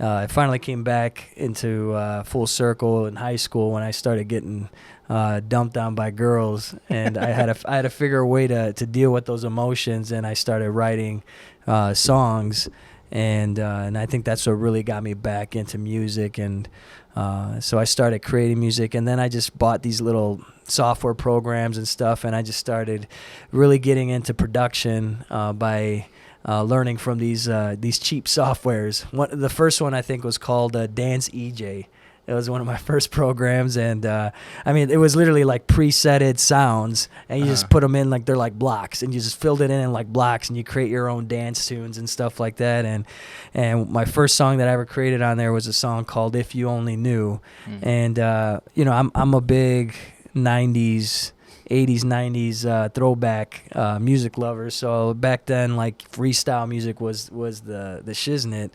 it finally came back into full circle in high school when I started getting dumped on by girls, and I had to figure a way to deal with those emotions, and I started writing songs, and I think that's what really got me back into music, and so I started creating music, and then I just bought these little software programs and stuff, and I just started really getting into production by learning from these cheap softwares. The first one I think was called Dance EJ. It was one of my first programs, and I mean, it was literally like presetted sounds, and you just put them in like they're like blocks, and you just filled it in like blocks, and you create your own dance tunes and stuff like that. And my first song that I ever created on there was a song called "If You Only Knew," and you know, I'm a big '90s. 80s, 90s throwback music lover. So back then, like freestyle music was the shiznit,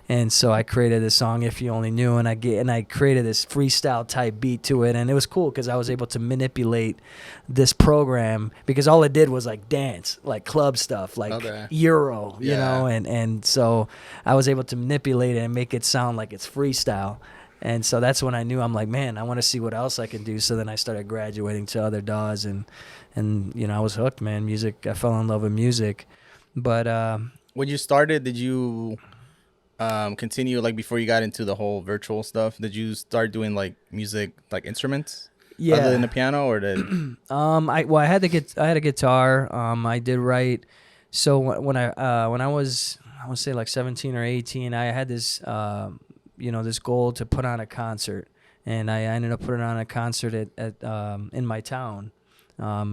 and so I created this song "If You Only Knew," and I created this freestyle type beat to it, and it was cool because I was able to manipulate this program because all it did was like dance, like club stuff, like Euro, you know, and so I was able to manipulate it and make it sound like it's freestyle. And so that's when I knew, I'm like, man, I want to see what else I can do. So then I started graduating to other DAWs, and you know, I was hooked, man. Music, I fell in love with music. But when you started, did you continue, like before you got into the whole virtual stuff? Did you start doing like music, like instruments, other than the piano, or did? I had a guitar. I did write. So when I was, I want to say like 17 or 18, I had this. You know, this goal to put on a concert, and I ended up putting on a concert at in my town.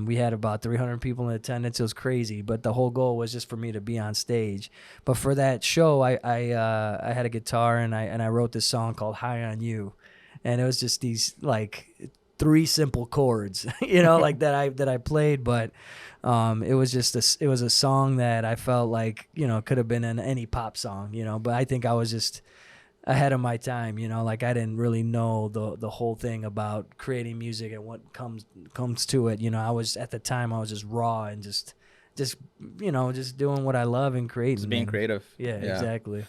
We had about 300 people in attendance. It was crazy, but the whole goal was just for me to be on stage. But for that show, I had a guitar, and I wrote this song called "High on You," and it was just these like 3 simple chords, you know, like that I played, but it was just it was a song that I felt like, you know, could have been in any pop song, you know, but I think I was just ahead of my time, you know, like I didn't really know the whole thing about creating music and what comes to it. You know, I was at the time I was just raw and just you know, just doing what I love and creating. Just being creative. Yeah, exactly.